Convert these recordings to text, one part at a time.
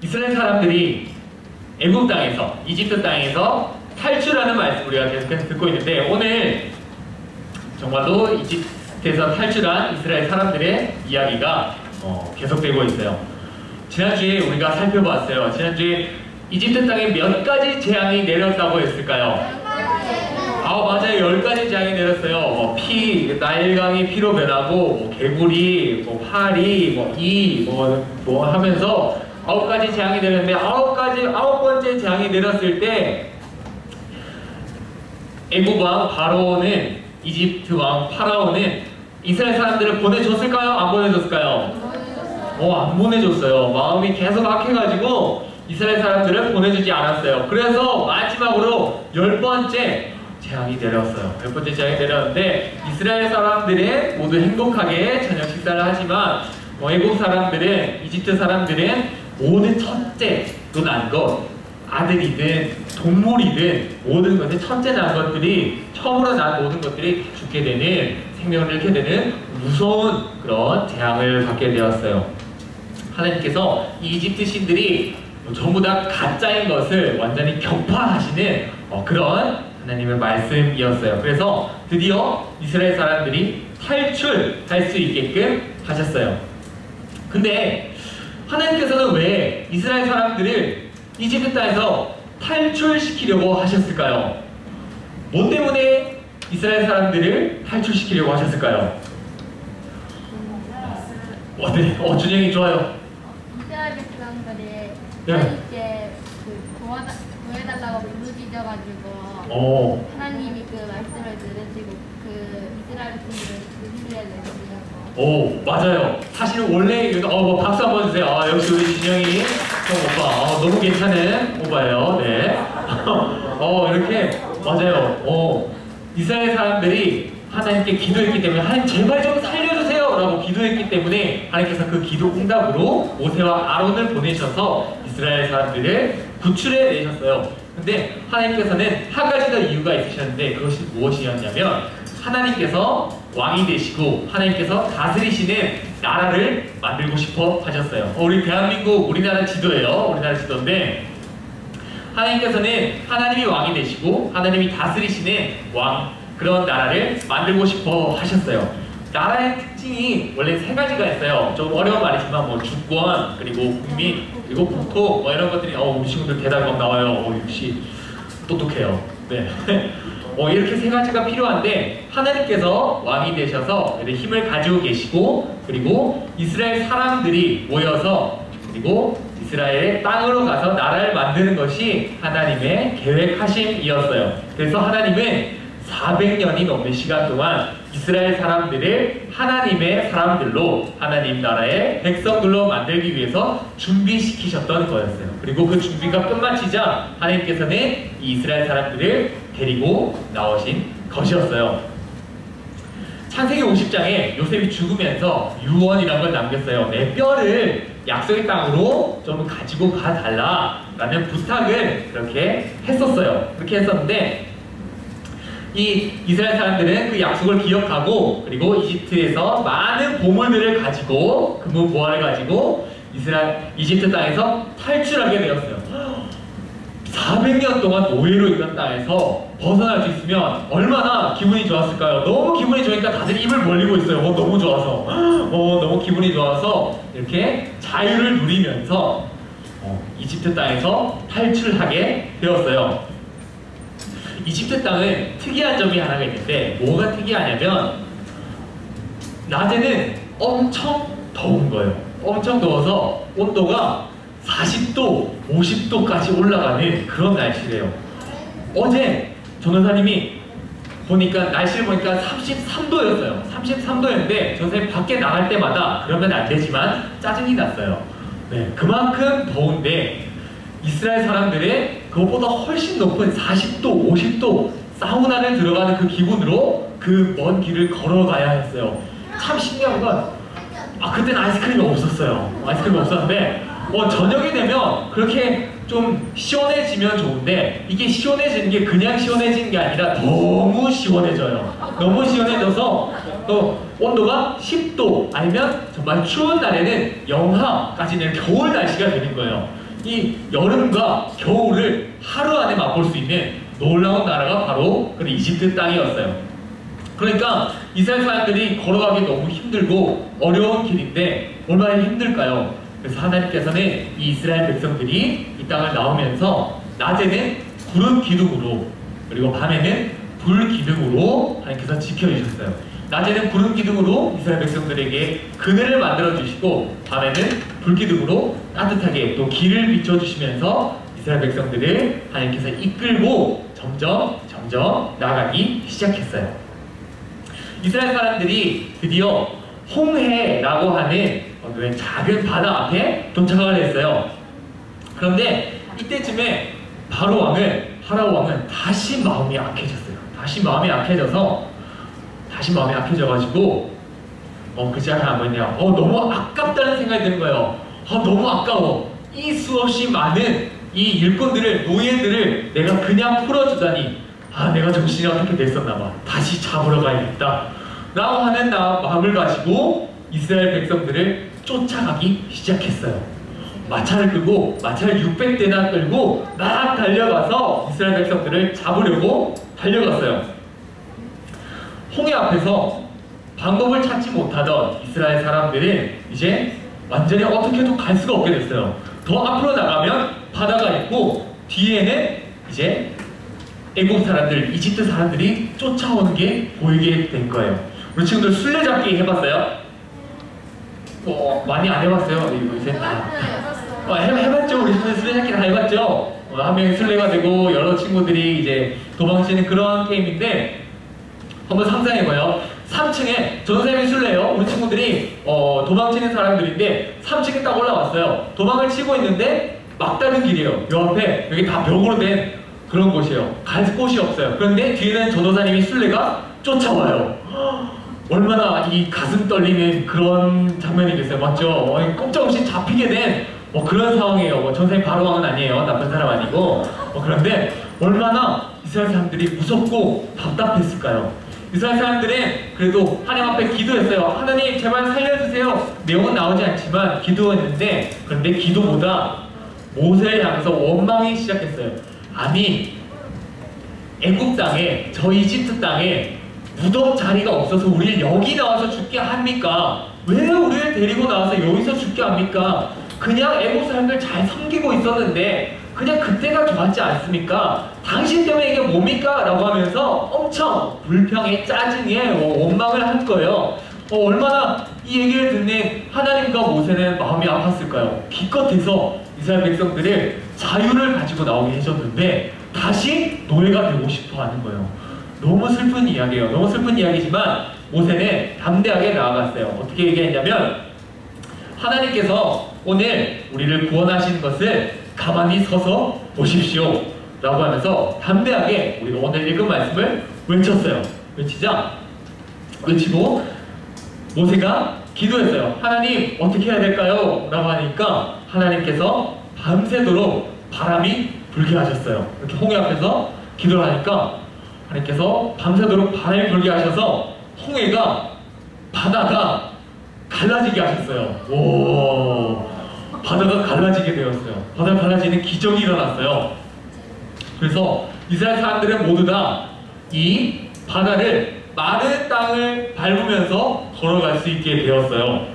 이스라엘 사람들이 애굽 땅에서, 이집트 땅에서 탈출하는 말씀 우리가 계속해서 듣고 있는데, 오늘 정말로 이집트에서 탈출한 이스라엘 사람들의 이야기가 계속되고 있어요. 지난주에 우리가 살펴봤어요. 지난주에 이집트 땅에 몇 가지 재앙이 내렸다고 했을까요? 맞아요. 10가지 재앙이 내렸어요. 나일강이 피로 변하고, 개구리, 파리, 이, 하면서 9가지 재앙이 내렸는데, 9번째 재앙이 내렸을 때, 애굽 왕 바로는, 이집트 왕 파라오는 이스라엘 사람들을 보내줬을까요? 안 보내줬을까요? 안 보내줬어요. 마음이 계속 악해가지고 이스라엘 사람들을 보내주지 않았어요. 그래서 마지막으로 10번째 재앙이 내렸어요. 10번째 재앙이 내렸는데, 이스라엘 사람들은 모두 행복하게 저녁 식사를 하지만, 애국 사람들은, 이집트 사람들은 모든 첫째로 난 것, 아들이든 동물이든 모든 것에 첫째 난 것들이, 처음으로 난 모든 것들이 죽게 되는, 생명을 잃게 되는 무서운 그런 재앙을 받게 되었어요. 하나님께서 이 이집트 신들이 전부 다 가짜인 것을 완전히 격파하시는 그런 하나님의 말씀이었어요. 그래서 드디어 이스라엘 사람들이 탈출할 수 있게끔 하셨어요. 근데 하나님께서는 왜 이스라엘 사람들을 이집트 땅에서 탈출시키려고 하셨을까요? 뭐 때문에 이스라엘 사람들을 탈출시키려고 하셨을까요? 네, 준영이 좋아요. 이스라엘 백성들이 네. 하나님께 구해달라고 부르짖어가지고 하나님이 그 말씀을 들으시고 이스라엘 백성들을 구실해 내시려고. 맞아요. 사실은 원래 박수 한번 주세요. 역시 우리 진영이 오빠 너무 괜찮은 오빠예요. 네. 이렇게 맞아요. 이스라엘 사람들이 하나님께 기도했기 때문에, 하나님 제발 좀 살려주세요 라고 기도했기 때문에 하나님께서 그 기도 응답으로 모세와 아론을 보내셔서 이스라엘 사람들을 구출해 내셨어요. 근데 하나님께서는 한 가지 더 이유가 있으셨는데, 그것이 무엇이었냐면, 하나님께서 왕이 되시고 하나님께서 다스리시는 나라를 만들고 싶어 하셨어요. 우리 대한민국, 우리나라 지도예요. 우리나라 지도인데, 하나님께서는 하나님이 왕이 되시고 하나님이 다스리시는 그런 나라를 만들고 싶어 하셨어요. 나라의 특징이 원래 3가지가 있어요. 좀 어려운 말이지만 주권, 그리고 국민, 그리고 국토, 이런 것들이 우리 친구들 대답이 막 나와요. 역시 똑똑해요. 네. 이렇게 3가지가 필요한데, 하나님께서 왕이 되셔서 힘을 가지고 계시고, 그리고 이스라엘 사람들이 모여서, 그리고 이스라엘의 땅으로 가서 나라를 만드는 것이 하나님의 계획하심이었어요. 그래서 하나님은 400년이 넘는 시간 동안 이스라엘 사람들을 하나님의 사람들로, 하나님 나라의 백성들로 만들기 위해서 준비시키셨던 거였어요. 그리고 그 준비가 끝마치자 하나님께서는 이 이스라엘 사람들을 데리고 나오신 것이었어요. 창세기 50장에 요셉이 죽으면서 유언이라는 걸 남겼어요. 내 뼈를 약속의 땅으로 좀 가지고 가달라라는 부탁을 그렇게 했었어요. 그렇게 했었는데, 이 이스라엘 사람들은 그 약속을 기억하고, 그리고 이집트에서 많은 보물들을 가지고, 금은 보화를 가지고 이집트 땅에서 탈출하게 되었어요. 400년 동안 노예로 있던 땅에서 벗어날 수 있으면 얼마나 기분이 좋았을까요? 너무 기분이 좋으니까 다들 입을 벌리고 있어요. 너무 좋아서. 너무 기분이 좋아서 이렇게 자유를 누리면서 이집트 땅에서 탈출하게 되었어요. 이집트 땅은 특이한 점이 하나가 있는데, 뭐가 특이하냐면, 낮에는 엄청 더운 거예요. 엄청 더워서 온도가 40도, 50도까지 올라가는 그런 날씨래요. 어제 전도사님이 날씨를 보니까 33도였어요. 33도였는데 전도사님 밖에 나갈 때마다 그러면 안 되지만 짜증이 났어요. 네, 그만큼 더운데 이스라엘 사람들의 그것보다 훨씬 높은 40도, 50도 사우나를 들어가는 그 기분으로 그 먼 길을 걸어가야 했어요. 참 신기한 건, 그때는 아이스크림이 없었어요. 아이스크림이 없었는데, 저녁이 되면 그렇게 좀 시원해지면 좋은데, 이게 시원해지는 게 그냥 시원해지는 게 아니라 너무 시원해져요. 너무 시원해져서 또 온도가 10도 아니면 정말 추운 날에는 영하까지 내는 겨울 날씨가 되는 거예요. 이 여름과 겨울을 하루 안에 맛볼 수 있는 놀라운 나라가 바로 그 이집트 땅이었어요. 그러니까 이스라엘 사람들이 걸어가기 너무 힘들고 어려운 길인데 얼마나 힘들까요? 그래서 하나님께서는 이 이스라엘 백성들이 이 땅을 나오면서 낮에는 구름 기둥으로 그리고 밤에는 불 기둥으로 하나님께서 지켜주셨어요. 낮에는 구름 기둥으로 이스라엘 백성들에게 그늘을 만들어 주시고 밤에는 불 기둥으로 따뜻하게 또 길을 비춰주시면서 이스라엘 백성들을 하나님께서 이끌고 점점 나아가기 시작했어요. 이스라엘 사람들이 드디어 홍해라고 하는 작은 바다 앞에 도착을 했어요. 그런데 이때쯤에 파라오 왕은 다시 마음이 약해졌어요. 다시 마음이 약해져가지고 그 시작을 뭐냐, 너무 아깝다는 생각이 드는 거예요. 너무 아까워. 이 수없이 많은 이 일꾼들을, 노예들을 내가 그냥 풀어주다니, 내가 정신이 어떻게 됐었나봐. 다시 잡으러 가야겠다 라고 하는 마음을 가지고 이스라엘 백성들을 쫓아가기 시작했어요. 마차를 600대나 끌고 막 달려가서 이스라엘 백성들을 잡으려고 달려갔어요. 홍해 앞에서 방법을 찾지 못하던 이스라엘 사람들은 이제 완전히 어떻게도 갈 수가 없게 됐어요. 더 앞으로 나가면 바다가 있고 뒤에는 이제 애국 사람들, 이집트 사람들이 쫓아오는 게 보이게 된 거예요. 우리 친구들 술래잡기 해봤어요? 많이 안 해봤어요? 요새 다 해봤죠? 우리 친구들 술래잡기 다 해봤죠? 한 명이 술래가 되고 여러 친구들이 이제 도망치는 그런 게임인데 한번 상상해봐요. 3층에 전선생님이 술래요. 우리 친구들이 도망치는 사람들인데 3층에 딱 올라왔어요. 도망을 치고 있는데 막다른 길이에요. 요 앞에 여기 다 벽으로 된 그런 곳이에요. 갈 곳이 없어요. 그런데 뒤에는 전도사님이 술래가 쫓아와요. 얼마나 이 가슴 떨리는 그런 장면이겠어요. 맞죠? 꼼짝없이 잡히게 된 그런 상황이에요. 전선생님 바로 왕은 아니에요. 나쁜 사람 아니고. 그런데 얼마나 이스라엘 사람들이 무섭고 답답했을까요? 이스라엘 사람들은 그래도 하나님 앞에 기도했어요. 하나님 제발 살려주세요. 내용은 나오지 않지만 기도했는데, 그런데 기도보다 모세를 향해서 원망이 시작했어요. 아니, 애국 땅에, 저 이집트 땅에 무덤 자리가 없어서 우리를 여기 나와서 죽게 합니까? 왜 우리를 데리고 나와서 여기서 죽게 합니까? 그냥 애국 사람들 잘 섬기고 있었는데 그냥 그때가 좋았지 않습니까? 당신 때문에 이게 뭡니까? 라고 하면서 엄청 불평에 짜증에 원망을 한 거예요. 얼마나 이 얘기를 듣는 하나님과 모세는 마음이 아팠을까요? 기껏해서 이스라엘 백성들을 자유를 가지고 나오게 해줬는데 다시 노예가 되고 싶어 하는 거예요. 너무 슬픈 이야기예요. 너무 슬픈 이야기지만 모세는 담대하게 나아갔어요. 어떻게 얘기했냐면, 하나님께서 오늘 우리를 구원하신 것을 가만히 서서 보십시오 라고 하면서 담대하게 우리가 오늘 읽은 말씀을 외쳤어요. 외치고 모세가 기도했어요. 하나님 어떻게 해야 될까요? 라고 하니까 하나님께서 밤새도록 바람이 불게 하셨어요. 이렇게 홍해 앞에서 기도를 하니까 하나님께서 밤새도록 바람이 불게 하셔서 바다가 갈라지게 하셨어요. 오, 바다가 갈라지게 되었어요. 바다가 갈라지는 기적이 일어났어요. 그래서 이스라엘 사람들은 모두 다 이 바다를, 마른 땅을 밟으면서 걸어갈 수 있게 되었어요.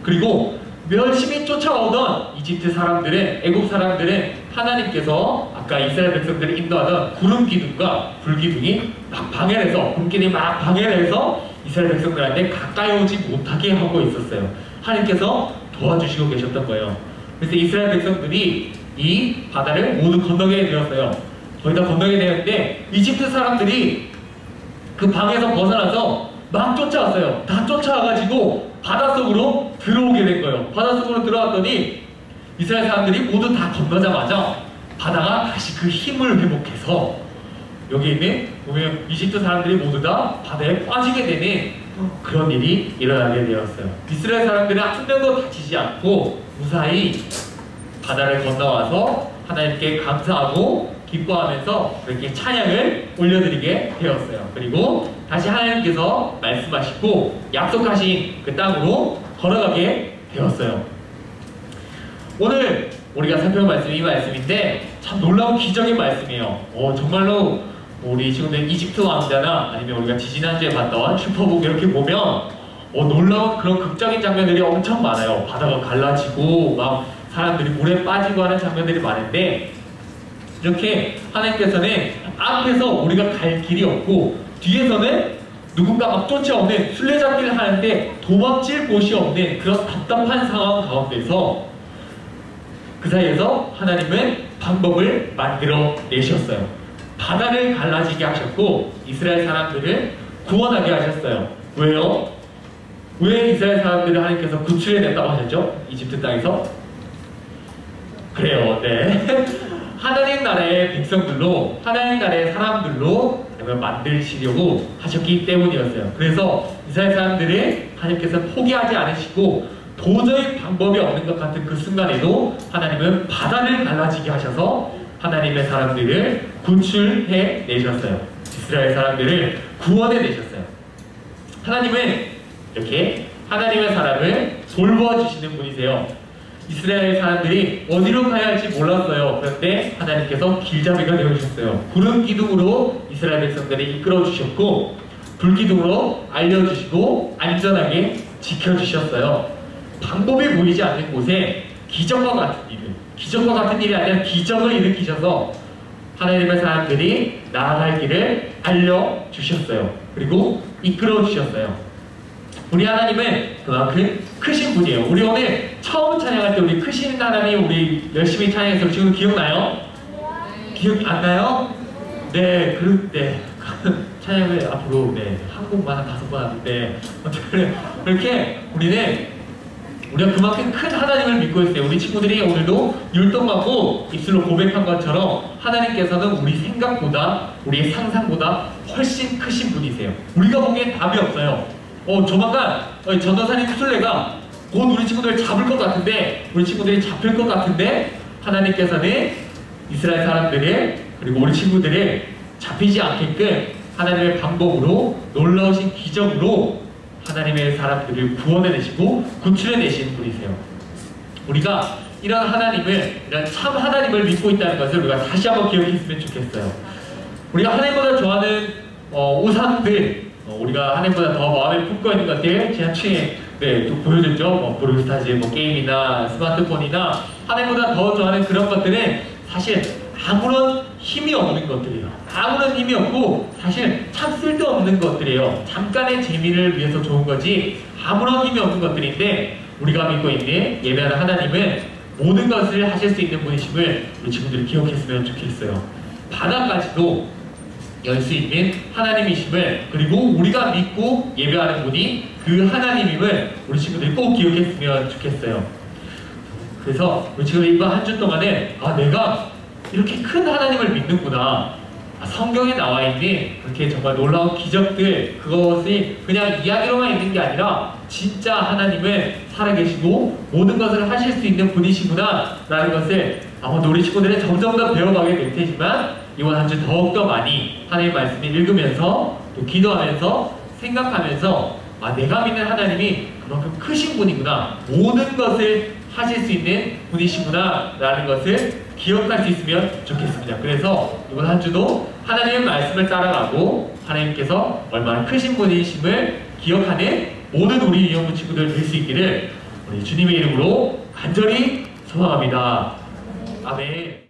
그리고 열심히 쫓아오던 이집트 사람들은, 애국 사람들은 하나님께서 아까 이스라엘 백성들을 인도하던 구름 기둥과 불 기둥이 막 방해를 해서, 불길이 막 방해를 해서 이스라엘 백성들한테 가까이 오지 못하게 하고 있었어요. 하나님께서 도와주시고 계셨던 거예요. 그래서 이스라엘 백성들이 이 바다를 모두 건너게 되었어요. 거의 다 건너게 되었는데 이집트 사람들이 그 방에서 벗어나서 막 쫓아왔어요. 다 쫓아와가지고 바닷속으로 들어오게 된 거예요. 바닷속으로 들어왔더니 이스라엘 사람들이 모두 다 건너자마자 바다가 다시 그 힘을 회복해서 여기 있는 보면 이집트 사람들이 모두 다 바다에 빠지게 되는 그런 일이 일어나게 되었어요. 이스라엘 사람들은 한 명도 다치지 않고 무사히 바다를 건너와서 하나님께 감사하고 기뻐하면서 그렇게 찬양을 올려드리게 되었어요. 그리고 다시 하나님께서 말씀하시고 약속하신 그 땅으로 걸어가게 되었어요. 오늘 우리가 살펴볼 말씀이 이 말씀인데 참 놀라운 기적의 말씀이에요. 정말로 우리 지금 이집트 왕자나 아니면 우리가 지지난주에 봤던 슈퍼북 이렇게 보면 놀라운 그런 극적인 장면들이 엄청 많아요. 바다가 갈라지고 막 사람들이 물에 빠지고 하는 장면들이 많은데 이렇게 하나님께서는 앞에서 우리가 갈 길이 없고 뒤에서는 누군가 막 쫓아오는 술래잡기를 하는데 도망칠 곳이 없는 그런 답답한 상황 가운데서 그 사이에서 하나님은 방법을 만들어 내셨어요. 바다를 갈라지게 하셨고 이스라엘 사람들을 구원하게 하셨어요. 왜요? 왜 이스라엘 사람들을 하나님께서 구출해냈다고 하셨죠? 이집트 땅에서? 그래요. 네. 하나님 나라의 백성들로, 하나님 나라의 사람들로 만드시려고 하셨기 때문이었어요. 그래서 이스라엘 사람들을 하나님께서 포기하지 않으시고 도저히 방법이 없는 것 같은 그 순간에도 하나님은 바다를 갈라지게 하셔서 하나님의 사람들을 구출해 내셨어요. 이스라엘 사람들을 구원해 내셨어요. 하나님은 이렇게 하나님의 사람을 돌보아주시는 분이세요. 이스라엘 사람들이 어디로 가야 할지 몰랐어요. 그런데 하나님께서 길잡이가 되어주셨어요. 구름 기둥으로 이스라엘 백성들을 이끌어주셨고 불기둥으로 알려주시고 안전하게 지켜주셨어요. 방법이 보이지 않는 곳에 기적과 같은 일이 아니라 기적을 일으키셔서 하나님의 사람들이 나아갈 길을 알려주셨어요. 그리고 이끌어주셨어요. 우리 하나님은 그만큼 크신 분이에요. 우리 오늘 처음 찬양할 때 우리 크신 하나님 우리 열심히 찬양했어요. 지금 기억나요? 기억 안 나요? 네, 찬양을 앞으로 한 곡만 한 5번 하는데 그렇게 우리가 그만큼 큰 하나님을 믿고 있어요. 우리 친구들이 오늘도 율동하고 입술로 고백한 것처럼 하나님께서는 우리 생각보다 우리의 상상보다 훨씬 크신 분이세요. 우리가 보기엔 답이 없어요. 조만간 전도사님 술래가 곧 우리 친구들을 잡을 것 같은데 우리 친구들이 잡힐 것 같은데 하나님께서는 이스라엘 사람들을 그리고 우리 친구들을 잡히지 않게끔 하나님의 방법으로 놀라우신 기적으로 하나님의 사람들을 구원해내시고 구출해내시는 분이세요. 우리가 이런 참 하나님을 믿고 있다는 것을 우리가 다시 한번 기억했으면 좋겠어요. 우리가 하나님보다 좋아하는 우상들, 우리가 하나님보다 더 마음에 품고 있는 것들 지난주에 또 보여줬죠. 브롤스타즈, 게임이나 스마트폰이나 하나님보다 더 좋아하는 그런 것들은 사실 아무런 힘이 없는 것들이에요. 아무런 힘이 없고 사실 참 쓸데없는 것들이에요. 잠깐의 재미를 위해서 좋은 거지 아무런 힘이 없는 것들인데 우리가 믿고 있는 예배하는 하나님은 모든 것을 하실 수 있는 분이심을 우리 친구들이 기억했으면 좋겠어요. 바다까지도 열 수 있는 하나님이심을 그리고 우리가 믿고 예배하는 분이 그 하나님임을 우리 친구들이 꼭 기억했으면 좋겠어요. 그래서 우리 친구들이 이번 한 주 동안에 내가 이렇게 큰 하나님을 믿는구나. 성경에 나와 있는 그렇게 정말 놀라운 기적들 그것이 그냥 이야기로만 있는 게 아니라 진짜 하나님은 살아계시고 모든 것을 하실 수 있는 분이시구나 라는 것을 아마 우리 친구들은 점점 더 배워가게 될 테지만 이번 한 주 더욱더 많이 하나님의 말씀을 읽으면서 또 기도하면서 생각하면서 내가 믿는 하나님이 그만큼 크신 분이구나 모든 것을 하실 수 있는 분이시구나 라는 것을 기억할 수 있으면 좋겠습니다. 그래서 이번 한 주도 하나님의 말씀을 따라가고 하나님께서 얼마나 크신 분이심을 기억하는 모든 우리 이영부 친구들 될 수 있기를 우리 주님의 이름으로 간절히 소망합니다. 아멘.